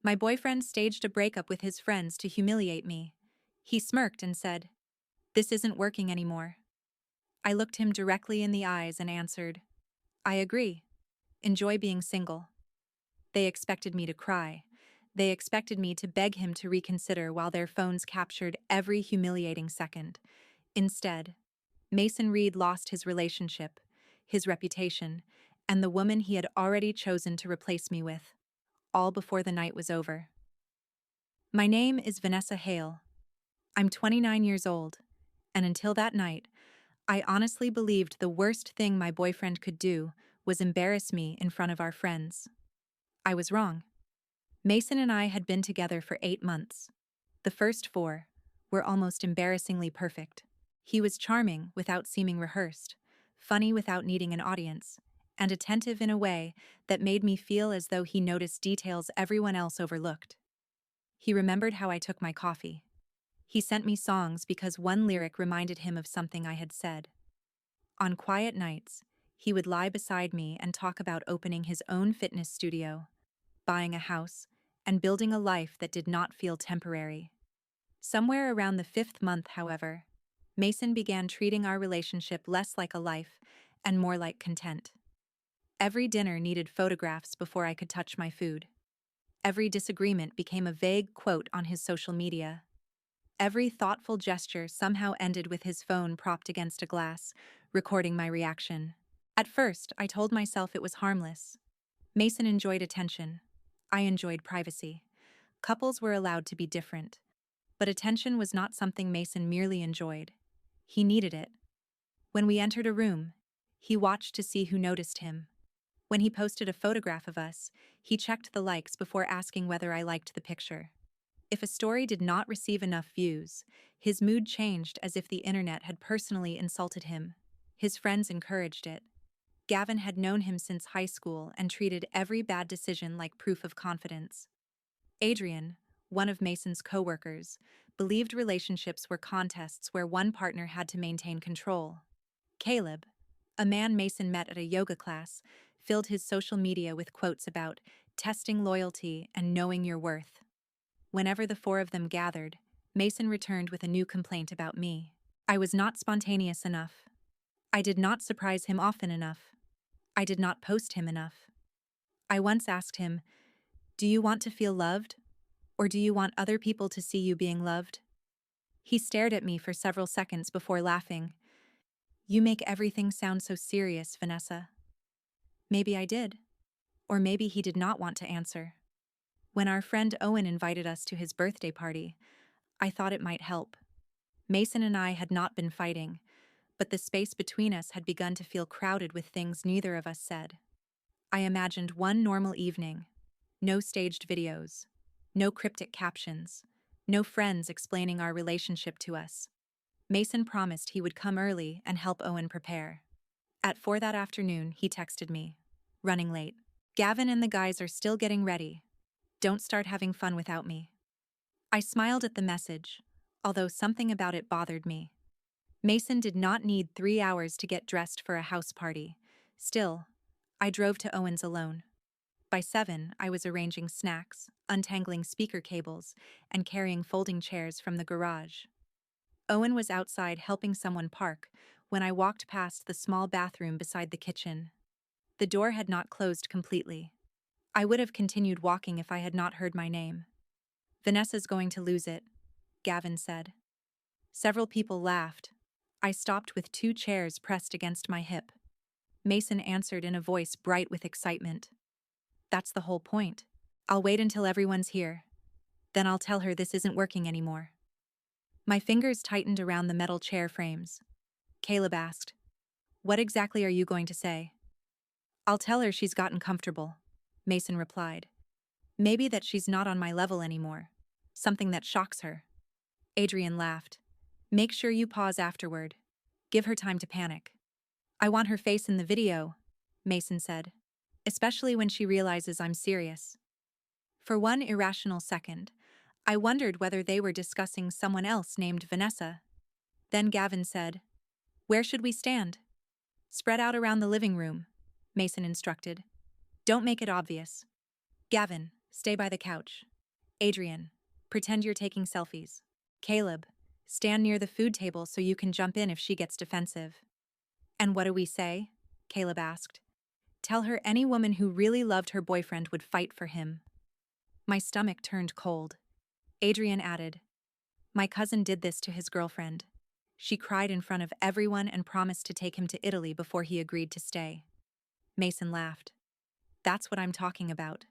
My boyfriend staged a breakup with his friends to humiliate me. He smirked and said, "This isn't working anymore." I looked him directly in the eyes and answered, "I agree. Enjoy being single." They expected me to cry. They expected me to beg him to reconsider while their phones captured every humiliating second. Instead, Mason Reed lost his relationship, his reputation, and the woman he had already chosen to replace me with, all before the night was over. My name is Vanessa Hale. I'm 29 years old, and until that night, I honestly believed the worst thing my boyfriend could do was embarrass me in front of our friends. I was wrong. Mason and I had been together for 8 months. The first 4 were almost embarrassingly perfect. He was charming without seeming rehearsed, funny without needing an audience, and attentive in a way that made me feel as though he noticed details everyone else overlooked. He remembered how I took my coffee. He sent me songs because one lyric reminded him of something I had said. On quiet nights, he would lie beside me and talk about opening his own fitness studio, buying a house, and building a life that did not feel temporary. Somewhere around the 5th month, however, Mason began treating our relationship less like a life and more like content. Every dinner needed photographs before I could touch my food. Every disagreement became a vague quote on his social media. Every thoughtful gesture somehow ended with his phone propped against a glass, recording my reaction. At first, I told myself it was harmless. Mason enjoyed attention. I enjoyed privacy. Couples were allowed to be different. But attention was not something Mason merely enjoyed. He needed it. When we entered a room, he watched to see who noticed him. When he posted a photograph of us, he checked the likes before asking whether I liked the picture. If a story did not receive enough views, his mood changed as if the internet had personally insulted him. His friends encouraged it. Gavin had known him since high school and treated every bad decision like proof of confidence. Adrian, one of Mason's co-workers, believed relationships were contests where one partner had to maintain control. Caleb, a man Mason met at a yoga class, filled his social media with quotes about testing loyalty and knowing your worth. Whenever the 4 of them gathered, Mason returned with a new complaint about me. I was not spontaneous enough. I did not surprise him often enough. I did not post him enough. I once asked him, "Do you want to feel loved? Or do you want other people to see you being loved?" He stared at me for several seconds before laughing. "You make everything sound so serious, Vanessa." Maybe I did. Or maybe he did not want to answer. When our friend Owen invited us to his birthday party, I thought it might help. Mason and I had not been fighting, but the space between us had begun to feel crowded with things neither of us said. I imagined one normal evening. No staged videos. No cryptic captions. No friends explaining our relationship to us. Mason promised he would come early and help Owen prepare. At 4 that afternoon, he texted me, "Running late. Gavin and the guys are still getting ready. Don't start having fun without me." I smiled at the message, although something about it bothered me. Mason did not need 3 hours to get dressed for a house party. Still, I drove to Owen's alone. By 7, I was arranging snacks, untangling speaker cables, and carrying folding chairs from the garage. Owen was outside helping someone park when I walked past the small bathroom beside the kitchen. The door had not closed completely. I would have continued walking if I had not heard my name. "Vanessa's going to lose it," Gavin said. Several people laughed. I stopped with 2 chairs pressed against my hip. Mason answered in a voice bright with excitement. "That's the whole point. I'll wait until everyone's here. Then I'll tell her this isn't working anymore." My fingers tightened around the metal chair frames. Caleb asked, "What exactly are you going to say?" "I'll tell her she's gotten comfortable," Mason replied. "Maybe that she's not on my level anymore. Something that shocks her." Adrian laughed. "Make sure you pause afterward. Give her time to panic." "I want her face in the video," Mason said, "especially when she realizes I'm serious." For one irrational second, I wondered whether they were discussing someone else named Vanessa. Then Gavin said, "Where should we stand?" "Spread out around the living room," Mason instructed. "Don't make it obvious. Gavin, stay by the couch. Adrian, pretend you're taking selfies. Caleb, stand near the food table so you can jump in if she gets defensive. And what do we say? Caleb asked. Tell her any woman who really loved her boyfriend would fight for him. My stomach turned cold. Adrian added, my cousin did this to his girlfriend. She cried in front of everyone and promised to take him to Italy before he agreed to stay. Mason laughed. That's what I'm talking about.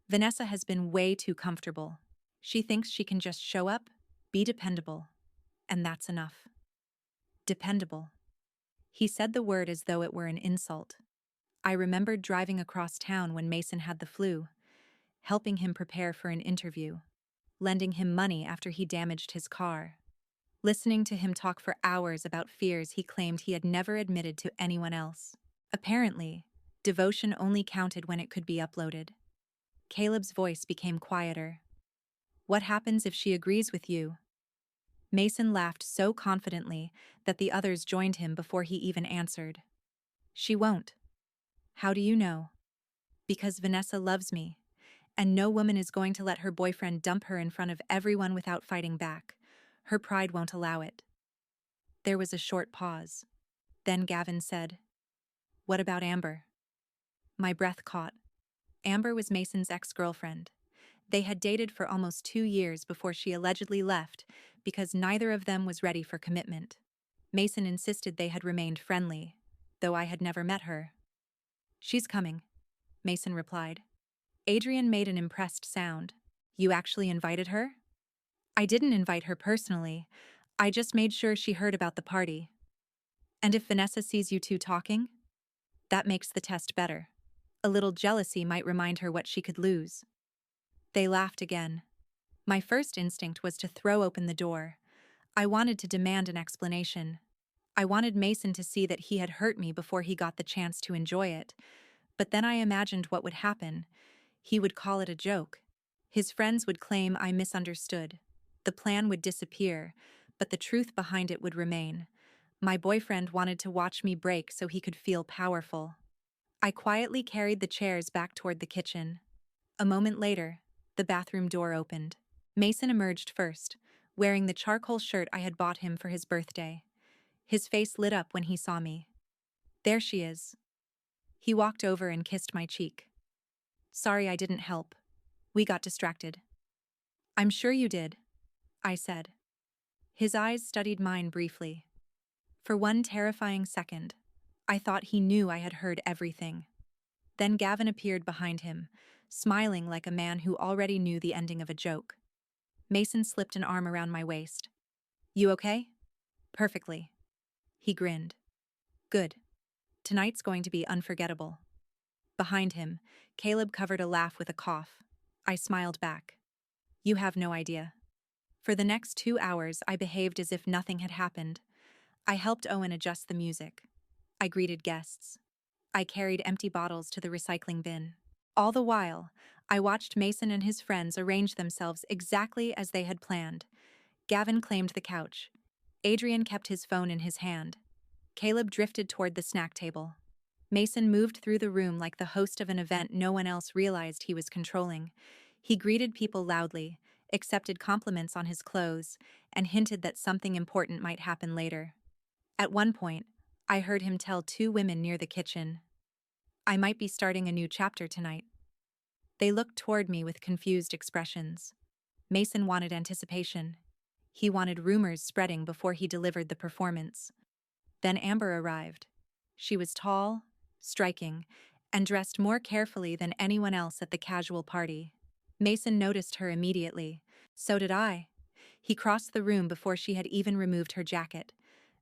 Vanessa has been way too comfortable. She thinks she can just show up, be dependable, and that's enough. Dependable. He said the word as though it were an insult. I remembered driving across town when Mason had the flu, helping him prepare for an interview, lending him money after he damaged his car, listening to him talk for hours about fears he claimed he had never admitted to anyone else. Apparently, devotion only counted when it could be uploaded. Caleb's voice became quieter. What happens if she agrees with you? Mason laughed so confidently that the others joined him before he even answered. She won't. How do you know? Because Vanessa loves me, and no woman is going to let her boyfriend dump her in front of everyone without fighting back. Her pride won't allow it. There was a short pause. Then Gavin said, what about Amber? My breath caught. Amber was Mason's ex-girlfriend. They had dated for almost 2 years before she allegedly left because neither of them was ready for commitment. Mason insisted they had remained friendly, though I had never met her. She's coming, Mason replied. Adrian made an impressed sound. You actually invited her? I didn't invite her personally. I just made sure she heard about the party. And if Vanessa sees you two talking? That makes the test better. A little jealousy might remind her what she could lose. They laughed again. My first instinct was to throw open the door. I wanted to demand an explanation. I wanted Mason to see that he had hurt me before he got the chance to enjoy it. But then I imagined what would happen. He would call it a joke. His friends would claim I misunderstood. The plan would disappear, but the truth behind it would remain. My boyfriend wanted to watch me break so he could feel powerful. I quietly carried the chairs back toward the kitchen. A moment later, the bathroom door opened. Mason emerged first, wearing the charcoal shirt I had bought him for his birthday. His face lit up when he saw me. There she is. He walked over and kissed my cheek. Sorry I didn't help. We got distracted. I'm sure you did, I said. His eyes studied mine briefly. For one terrifying second, I thought he knew I had heard everything. Then Gavin appeared behind him, smiling like a man who already knew the ending of a joke. Mason slipped an arm around my waist. You okay? Perfectly. He grinned. Good. Tonight's going to be unforgettable. Behind him, Caleb covered a laugh with a cough. I smiled back. You have no idea. For the next 2 hours, I behaved as if nothing had happened. I helped Owen adjust the music. I greeted guests. I carried empty bottles to the recycling bin. All the while, I watched Mason and his friends arrange themselves exactly as they had planned. Gavin claimed the couch. Adrian kept his phone in his hand. Caleb drifted toward the snack table. Mason moved through the room like the host of an event no one else realized he was controlling. He greeted people loudly, accepted compliments on his clothes, and hinted that something important might happen later. At one point, I heard him tell 2 women near the kitchen, I might be starting a new chapter tonight. They looked toward me with confused expressions. Mason wanted anticipation. He wanted rumors spreading before he delivered the performance. Then Amber arrived. She was tall, striking, and dressed more carefully than anyone else at the casual party. Mason noticed her immediately. So did I. He crossed the room before she had even removed her jacket.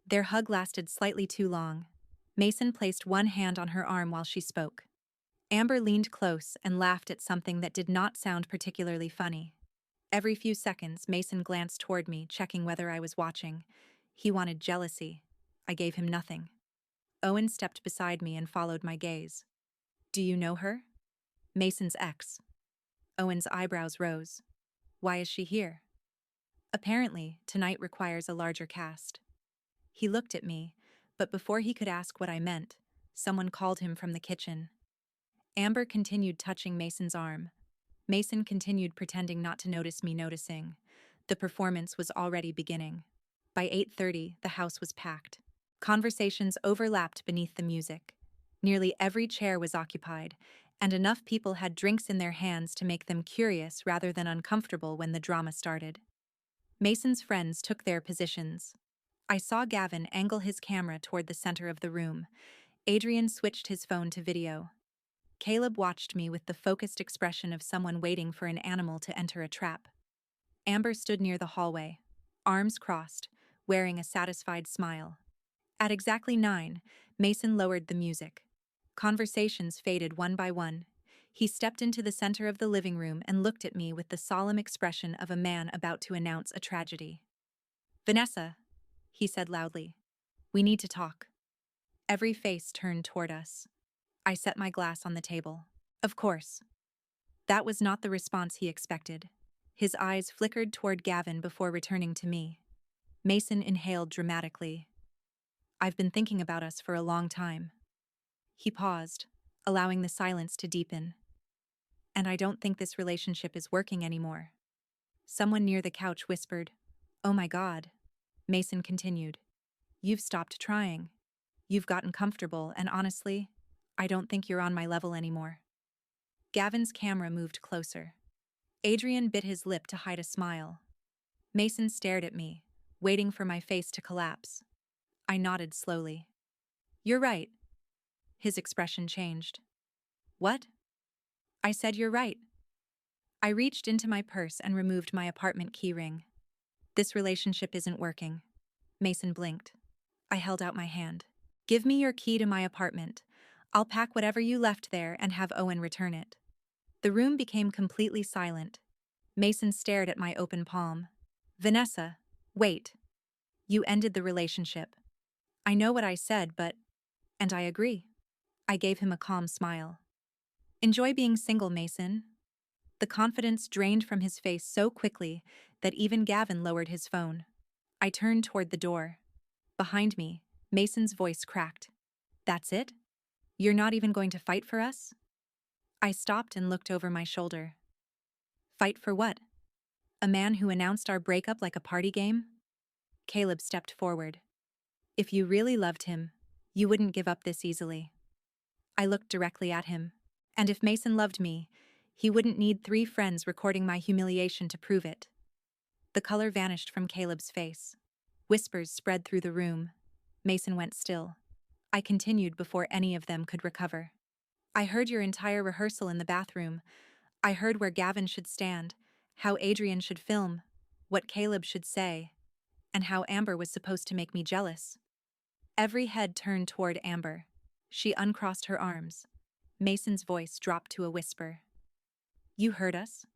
Their hug lasted slightly too long. Mason placed one hand on her arm while she spoke. Amber leaned close and laughed at something that did not sound particularly funny. Every few seconds, Mason glanced toward me, checking whether I was watching. He wanted jealousy. I gave him nothing. Owen stepped beside me and followed my gaze. Do you know her? Mason's ex. Owen's eyebrows rose. Why is she here? Apparently, tonight requires a larger cast. He looked at me, but before he could ask what I meant, someone called him from the kitchen. Amber continued touching Mason's arm. Mason continued pretending not to notice me noticing. The performance was already beginning. By 8:30, the house was packed. Conversations overlapped beneath the music. Nearly every chair was occupied, and enough people had drinks in their hands to make them curious rather than uncomfortable when the drama started. Mason's friends took their positions. I saw Gavin angle his camera toward the center of the room. Adrian switched his phone to video. Caleb watched me with the focused expression of someone waiting for an animal to enter a trap. Amber stood near the hallway, arms crossed, wearing a satisfied smile. At exactly 9, Mason lowered the music. Conversations faded one by one. He stepped into the center of the living room and looked at me with the solemn expression of a man about to announce a tragedy. "Vanessa," he said loudly, "we need to talk." Every face turned toward us. I set my glass on the table. Of course. That was not the response he expected. His eyes flickered toward Gavin before returning to me. Mason inhaled dramatically. "I've been thinking about us for a long time." He paused, allowing the silence to deepen. "And I don't think this relationship is working anymore." Someone near the couch whispered, "Oh my God." Mason continued, "You've stopped trying. You've gotten comfortable, and honestly, I don't think you're on my level anymore." Gavin's camera moved closer. Adrian bit his lip to hide a smile. Mason stared at me, waiting for my face to collapse. I nodded slowly. "You're right." His expression changed. "What?" I said, "You're right." I reached into my purse and removed my apartment keyring. "This relationship isn't working." Mason blinked. I held out my hand. "Give me your key to my apartment. I'll pack whatever you left there and have Owen return it." The room became completely silent. Mason stared at my open palm. "Vanessa, wait. You ended the relationship." I know what I said, but... And I agree. I gave him a calm smile. "Enjoy being single, Mason." The confidence drained from his face so quickly that even Gavin lowered his phone. I turned toward the door. Behind me, Mason's voice cracked. "That's it? You're not even going to fight for us?" I stopped and looked over my shoulder. "Fight for what? A man who announced our breakup like a party game?" Caleb stepped forward. "If you really loved him, you wouldn't give up this easily." I looked directly at him. And if Mason loved me, he wouldn't need 3 friends recording my humiliation to prove it. The color vanished from Caleb's face. Whispers spread through the room. Mason went still. I continued before any of them could recover. "I heard your entire rehearsal in the bathroom. I heard where Gavin should stand, how Adrian should film, what Caleb should say, and how Amber was supposed to make me jealous." Every head turned toward Amber. She uncrossed her arms. Mason's voice dropped to a whisper. "You heard us?"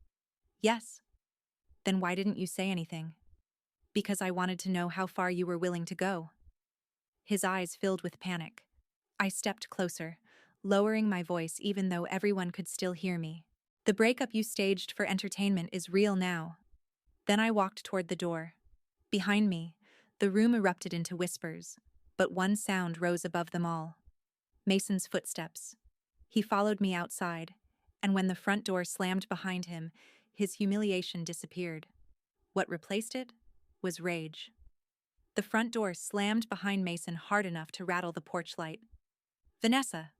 "Yes." "Then why didn't you say anything?" "Because I wanted to know how far you were willing to go." His eyes filled with panic. I stepped closer, lowering my voice even though everyone could still hear me. "The breakup you staged for entertainment is real now." Then I walked toward the door. Behind me, the room erupted into whispers, but one sound rose above them all. Mason's footsteps. He followed me outside, and when the front door slammed behind him, his humiliation disappeared. What replaced it was rage. The front door slammed behind Mason hard enough to rattle the porch light. "Vanessa."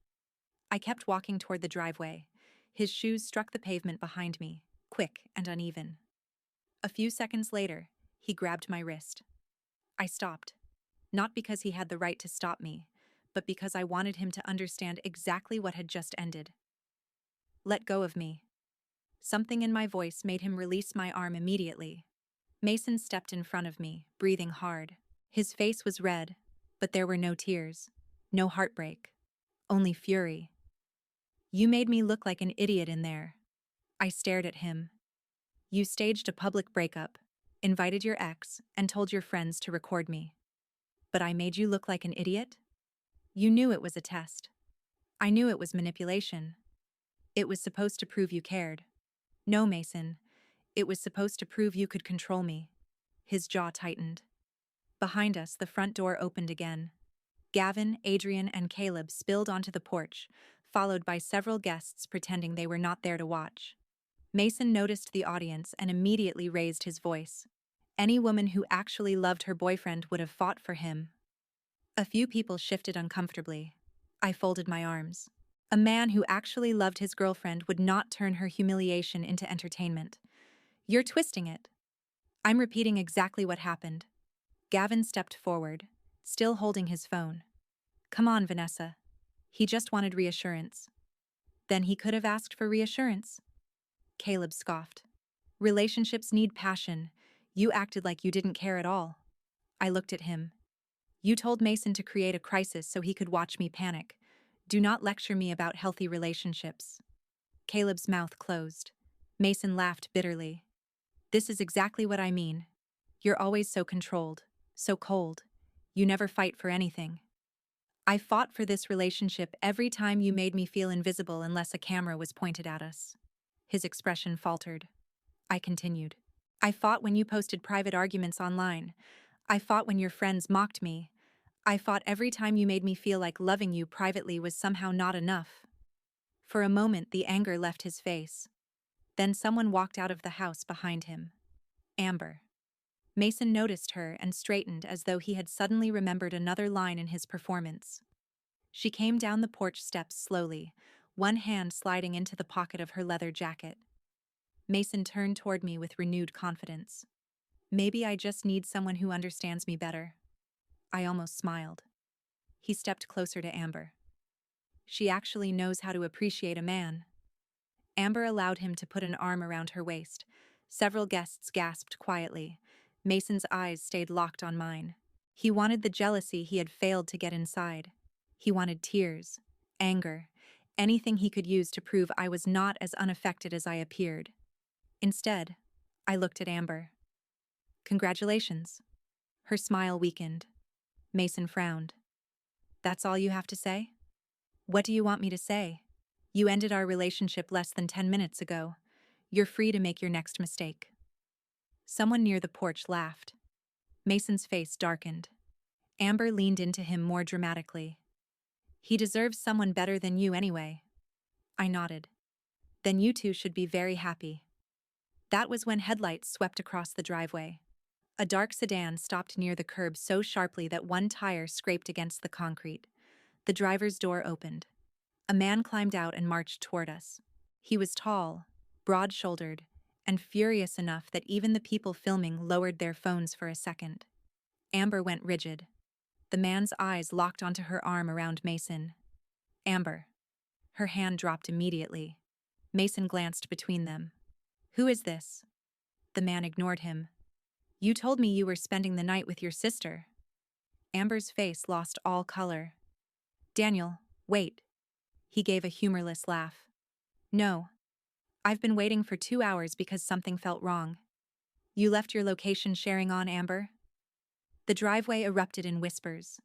I kept walking toward the driveway. His shoes struck the pavement behind me, quick and uneven. A few seconds later, he grabbed my wrist. I stopped, not because he had the right to stop me, but because I wanted him to understand exactly what had just ended. "Let go of me." Something in my voice made him release my arm immediately. Mason stepped in front of me, breathing hard. His face was red, but there were no tears, no heartbreak, only fury. "You made me look like an idiot in there." I stared at him. "You staged a public breakup, invited your ex, and told your friends to record me. But I made you look like an idiot?" "You knew it was a test." "I knew it was manipulation." "It was supposed to prove you cared." "No, Mason. It was supposed to prove you could control me." His jaw tightened. Behind us, the front door opened again. Gavin, Adrian, and Caleb spilled onto the porch, followed by several guests pretending they were not there to watch. Mason noticed the audience and immediately raised his voice. Any woman who actually loved her boyfriend would have fought for him. A few people shifted uncomfortably. I folded my arms. A man who actually loved his girlfriend would not turn her humiliation into entertainment. You're twisting it. I'm repeating exactly what happened. Gavin stepped forward, still holding his phone. Come on, Vanessa. He just wanted reassurance. Then he could have asked for reassurance. Caleb scoffed. Relationships need passion. You acted like you didn't care at all. I looked at him. You told Mason to create a crisis so he could watch me panic. Do not lecture me about healthy relationships. Caleb's mouth closed. Mason laughed bitterly. This is exactly what I mean. You're always so controlled, so cold. You never fight for anything. I fought for this relationship every time you made me feel invisible unless a camera was pointed at us. His expression faltered. I continued. I fought when you posted private arguments online. I fought when your friends mocked me. I fought every time you made me feel like loving you privately was somehow not enough. For a moment, the anger left his face. Then someone walked out of the house behind him. Amber. Mason noticed her and straightened as though he had suddenly remembered another line in his performance. She came down the porch steps slowly, one hand sliding into the pocket of her leather jacket. Mason turned toward me with renewed confidence. Maybe I just need someone who understands me better. I almost smiled. He stepped closer to Amber. She actually knows how to appreciate a man. Amber allowed him to put an arm around her waist. Several guests gasped quietly. Mason's eyes stayed locked on mine. He wanted the jealousy he had failed to get inside. He wanted tears, anger, anything he could use to prove I was not as unaffected as I appeared. Instead, I looked at Amber. Congratulations. Her smile weakened. Mason frowned. That's all you have to say? What do you want me to say? You ended our relationship less than 10 minutes ago. You're free to make your next mistake. Someone near the porch laughed. Mason's face darkened. Amber leaned into him more dramatically. He deserves someone better than you anyway. I nodded. Then you two should be very happy. That was when headlights swept across the driveway. A dark sedan stopped near the curb so sharply that one tire scraped against the concrete. The driver's door opened. A man climbed out and marched toward us. He was tall, broad-shouldered, and furious enough that even the people filming lowered their phones for a second. Amber went rigid. The man's eyes locked onto her arm around Mason. Amber. Her hand dropped immediately. Mason glanced between them. Who is this? The man ignored him. You told me you were spending the night with your sister. Amber's face lost all color. Daniel, wait. He gave a humorless laugh. No. I've been waiting for 2 hours because something felt wrong. You left your location sharing on, Amber? The driveway erupted in whispers.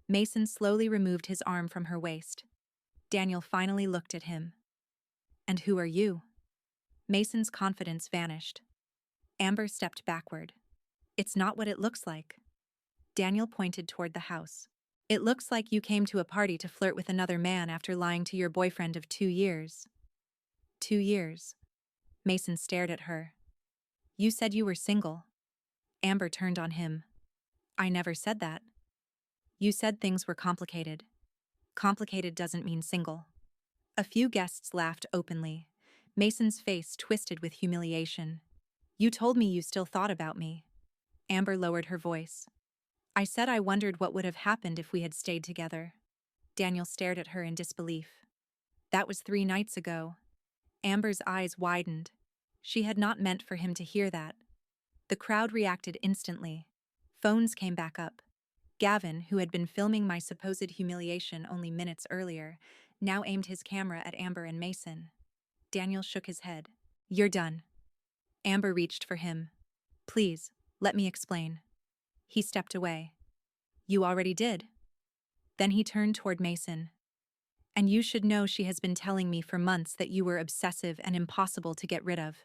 Mason slowly removed his arm from her waist. Daniel finally looked at him. And who are you? Mason's confidence vanished. Amber stepped backward. It's not what it looks like. Daniel pointed toward the house. It looks like you came to a party to flirt with another man after lying to your boyfriend of 2 years. 2 years. Mason stared at her. You said you were single. Amber turned on him. I never said that. You said things were complicated. Complicated doesn't mean single. A few guests laughed openly. Mason's face twisted with humiliation. You told me you still thought about me. Amber lowered her voice. I said I wondered what would have happened if we had stayed together. Daniel stared at her in disbelief. That was 3 nights ago. Amber's eyes widened. She had not meant for him to hear that. The crowd reacted instantly. Phones came back up. Gavin, who had been filming my supposed humiliation only minutes earlier, now aimed his camera at Amber and Mason. Daniel shook his head. You're done. Amber reached for him. Please, let me explain. He stepped away. You already did. Then he turned toward Mason. And you should know she has been telling me for months that you were obsessive and impossible to get rid of.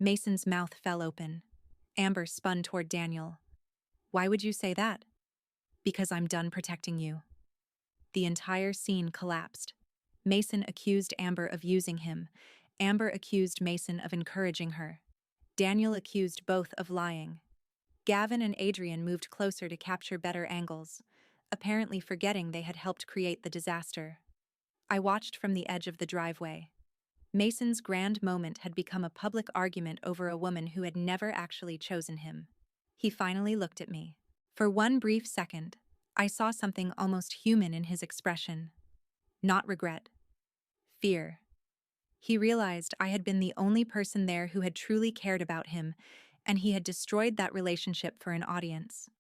Mason's mouth fell open. Amber spun toward Daniel. Why would you say that? Because I'm done protecting you. The entire scene collapsed. Mason accused Amber of using him. Amber accused Mason of encouraging her. Daniel accused both of lying. Gavin and Adrian moved closer to capture better angles, apparently forgetting they had helped create the disaster. I watched from the edge of the driveway. Mason's grand moment had become a public argument over a woman who had never actually chosen him. He finally looked at me. For one brief second, I saw something almost human in his expression. Not regret. Fear. He realized I had been the only person there who had truly cared about him, and he had destroyed that relationship for an audience.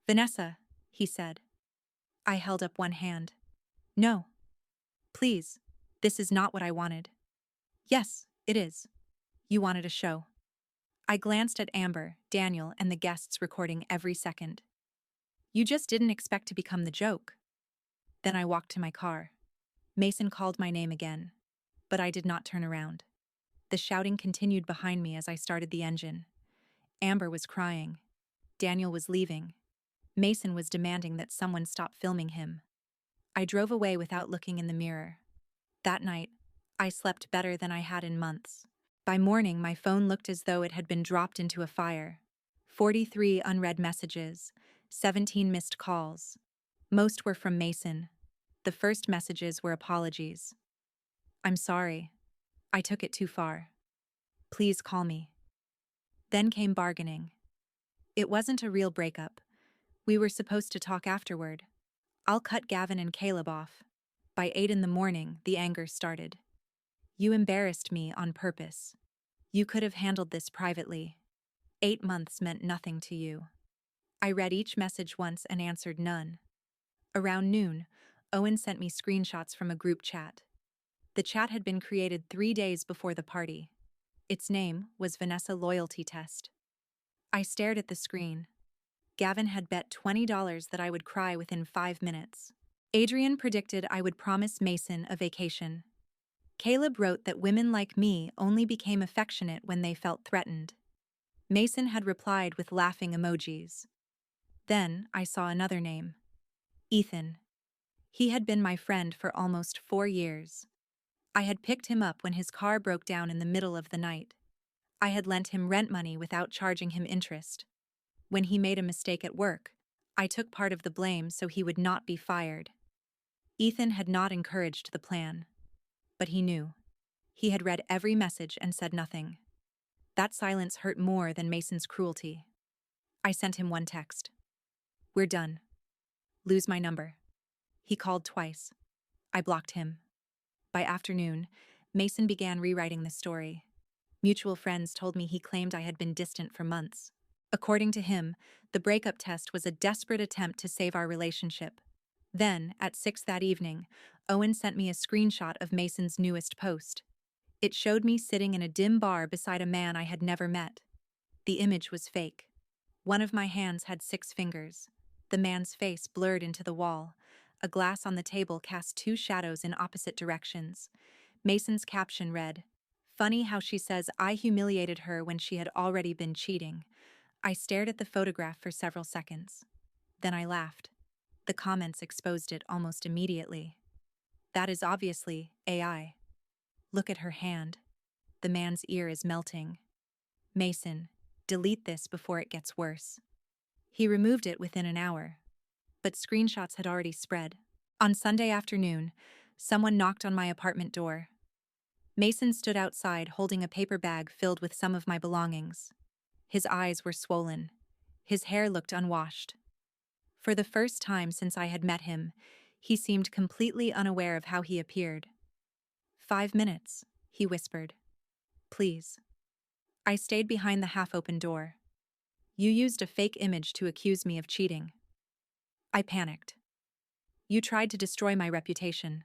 "Vanessa," he said. I held up one hand. "No. Please. This is not what I wanted." "Yes, it is. You wanted a show." I glanced at Amber, Daniel, and the guests recording every second. "You just didn't expect to become the joke." Then I walked to my car. Mason called my name again, but I did not turn around. The shouting continued behind me as I started the engine. Amber was crying. Daniel was leaving. Mason was demanding that someone stop filming him. I drove away without looking in the mirror. That night, I slept better than I had in months. By morning, my phone looked as though it had been dropped into a fire. 43 unread messages, 17 missed calls. Most were from Mason. The first messages were apologies. "I'm sorry. I took it too far. Please call me." Then came bargaining. It wasn't a real breakup. We were supposed to talk afterward. "I'll cut Gavin and Caleb off." By 8 in the morning, the anger started. "You embarrassed me on purpose. You could have handled this privately. 8 months meant nothing to you." I read each message once and answered none. Around noon, Owen sent me screenshots from a group chat. The chat had been created 3 days before the party. Its name was Vanessa Loyalty Test. I stared at the screen. Gavin had bet $20 that I would cry within 5 minutes. Adrian predicted I would promise Mason a vacation. Caleb wrote that women like me only became affectionate when they felt threatened. Mason had replied with laughing emojis. Then I saw another name. Ethan. He had been my friend for almost 4 years. I had picked him up when his car broke down in the middle of the night. I had lent him rent money without charging him interest. When he made a mistake at work, I took part of the blame so he would not be fired. Ethan had not encouraged the plan. But he knew. He had read every message and said nothing. That silence hurt more than Mason's cruelty. I sent him one text. "We're done. Lose my number." He called twice. I blocked him. By afternoon, Mason began rewriting the story. Mutual friends told me he claimed I had been distant for months. According to him, the breakup test was a desperate attempt to save our relationship. Then, at 6 that evening, Owen sent me a screenshot of Mason's newest post. It showed me sitting in a dim bar beside a man I had never met. The image was fake. One of my hands had 6 fingers. The man's face blurred into the wall. A glass on the table cast 2 shadows in opposite directions. Mason's caption read, "Funny how she says I humiliated her when she had already been cheating." I stared at the photograph for several seconds. Then I laughed. The comments exposed it almost immediately. "That is obviously AI. Look at her hand. The man's ear is melting. Mason, delete this before it gets worse." He removed it within an hour. But screenshots had already spread. On Sunday afternoon, someone knocked on my apartment door. Mason stood outside holding a paper bag filled with some of my belongings. His eyes were swollen. His hair looked unwashed. For the first time since I had met him, he seemed completely unaware of how he appeared. "5 minutes," he whispered. "Please." I stayed behind the half-open door. "You used a fake image to accuse me of cheating." I panicked. "You tried to destroy my reputation.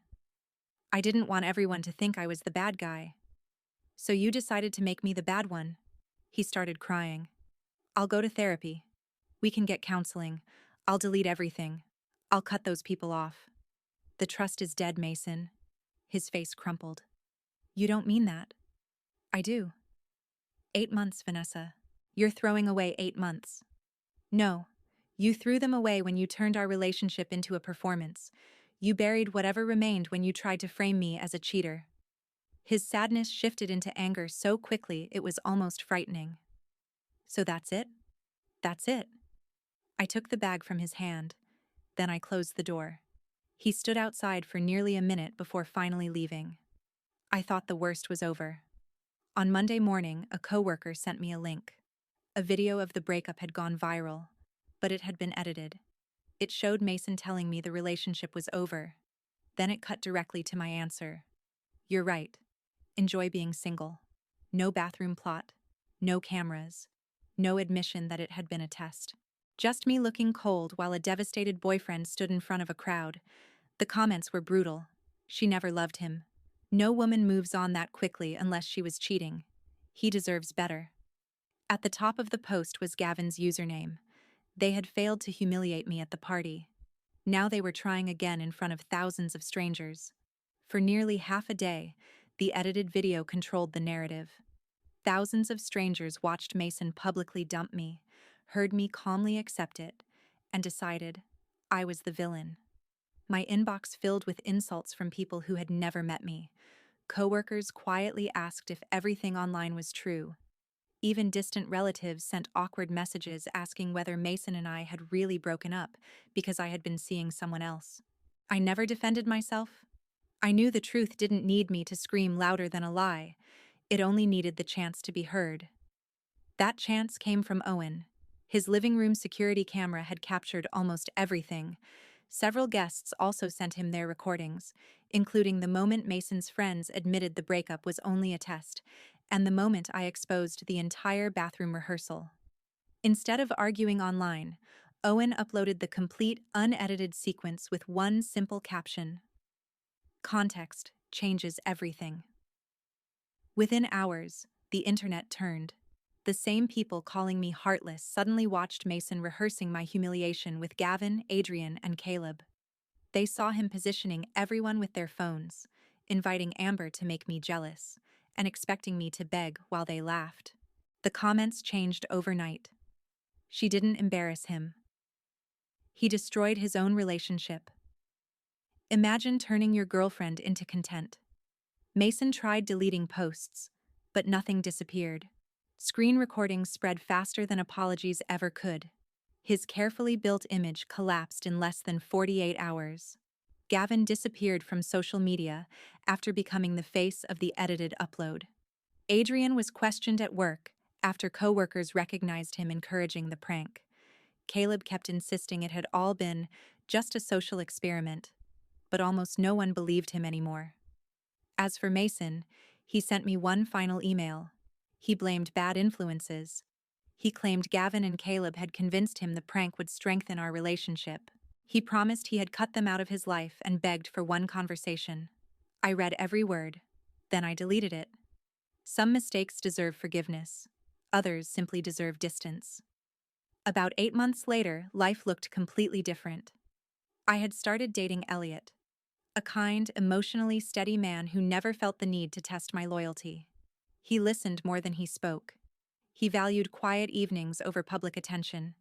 I didn't want everyone to think I was the bad guy. So you decided to make me the bad one." He started crying. "I'll go to therapy. We can get counseling. I'll delete everything. I'll cut those people off." "The trust is dead, Mason." His face crumpled. "You don't mean that." "I do." 8 months, Vanessa. You're throwing away 8 months. "No. You threw them away when you turned our relationship into a performance. You buried whatever remained when you tried to frame me as a cheater." His sadness shifted into anger so quickly it was almost frightening. So that's it? That's it. I took the bag from his hand. Then I closed the door. He stood outside for nearly a minute before finally leaving. I thought the worst was over. On Monday morning, a coworker sent me a link. A video of the breakup had gone viral, but it had been edited. It showed Mason telling me the relationship was over. Then it cut directly to my answer. You're right. Enjoy being single. No bathroom plot. No cameras. No admission that it had been a test. Just me looking cold while a devastated boyfriend stood in front of a crowd. The comments were brutal. She never loved him. No woman moves on that quickly unless she was cheating. He deserves better. At the top of the post was Gavin's username. They had failed to humiliate me at the party. Now they were trying again in front of thousands of strangers. For nearly half a day, the edited video controlled the narrative. Thousands of strangers watched Mason publicly dump me, heard me calmly accept it, and decided I was the villain. My inbox filled with insults from people who had never met me. Coworkers quietly asked if everything online was true. Even distant relatives sent awkward messages asking whether Mason and I had really broken up because I had been seeing someone else. I never defended myself. I knew the truth didn't need me to scream louder than a lie. It only needed the chance to be heard. That chance came from Owen. His living room security camera had captured almost everything. Several guests also sent him their recordings, including the moment Mason's friends admitted the breakup was only a test, and the moment I exposed the entire bathroom rehearsal. Instead of arguing online, Owen uploaded the complete, unedited sequence with one simple caption: "Context changes everything." Within hours, the internet turned. The same people calling me heartless suddenly watched Mason rehearsing my humiliation with Gavin, Adrian, and Caleb. They saw him positioning everyone with their phones, inviting Amber to make me jealous, and expecting me to beg while they laughed. The comments changed overnight. She didn't embarrass him. He destroyed his own relationship. Imagine turning your girlfriend into content. Mason tried deleting posts, but nothing disappeared. Screen recordings spread faster than apologies ever could. His carefully built image collapsed in less than 48 hours. Gavin disappeared from social media after becoming the face of the edited upload. Adrian was questioned at work after coworkers recognized him encouraging the prank. Caleb kept insisting it had all been just a social experiment, but almost no one believed him anymore. As for Mason, he sent me one final email. He blamed bad influences. He claimed Gavin and Caleb had convinced him the prank would strengthen our relationship. He promised he had cut them out of his life and begged for one conversation. I read every word. Then I deleted it. Some mistakes deserve forgiveness. Others simply deserve distance. About 8 months later, life looked completely different. I had started dating Elliot, a kind, emotionally steady man who never felt the need to test my loyalty. He listened more than he spoke. He valued quiet evenings over public attention.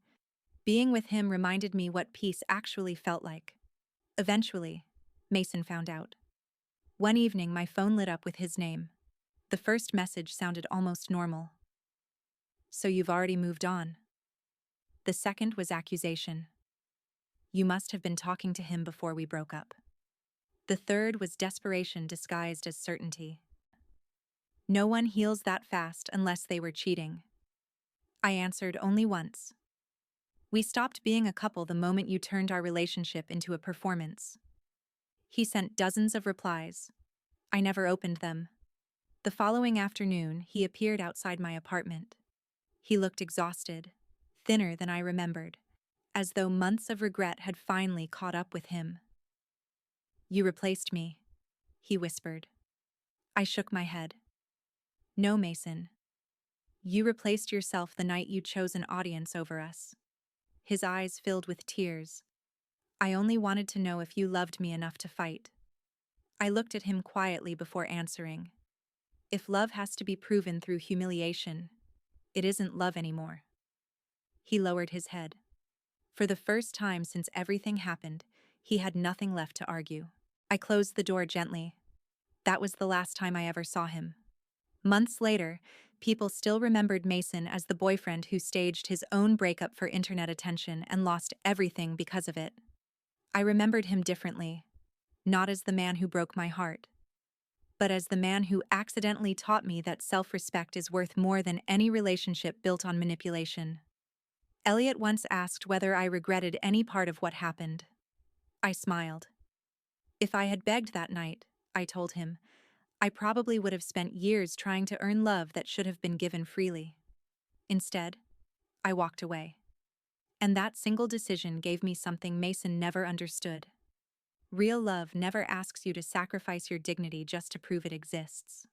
Being with him reminded me what peace actually felt like. Eventually, Mason found out. One evening, my phone lit up with his name. The first message sounded almost normal. "So you've already moved on." The second was accusation. "You must have been talking to him before we broke up." The third was desperation disguised as certainty. No one heals that fast unless they were cheating. I answered only once. "We stopped being a couple the moment you turned our relationship into a performance." He sent dozens of replies. I never opened them. The following afternoon, he appeared outside my apartment. He looked exhausted, thinner than I remembered, as though months of regret had finally caught up with him. "You replaced me," he whispered. I shook my head. "No, Mason. You replaced yourself the night you chose an audience over us." His eyes filled with tears. "I only wanted to know if you loved me enough to fight." I looked at him quietly before answering. "If love has to be proven through humiliation, it isn't love anymore." He lowered his head. For the first time since everything happened, he had nothing left to argue. I closed the door gently. That was the last time I ever saw him. Months later, people still remembered Mason as the boyfriend who staged his own breakup for internet attention and lost everything because of it. I remembered him differently, not as the man who broke my heart, but as the man who accidentally taught me that self-respect is worth more than any relationship built on manipulation. Elliot once asked whether I regretted any part of what happened. I smiled. If I had begged that night, I told him, I probably would have spent years trying to earn love that should have been given freely. Instead, I walked away. And that single decision gave me something Mason never understood. Real love never asks you to sacrifice your dignity just to prove it exists.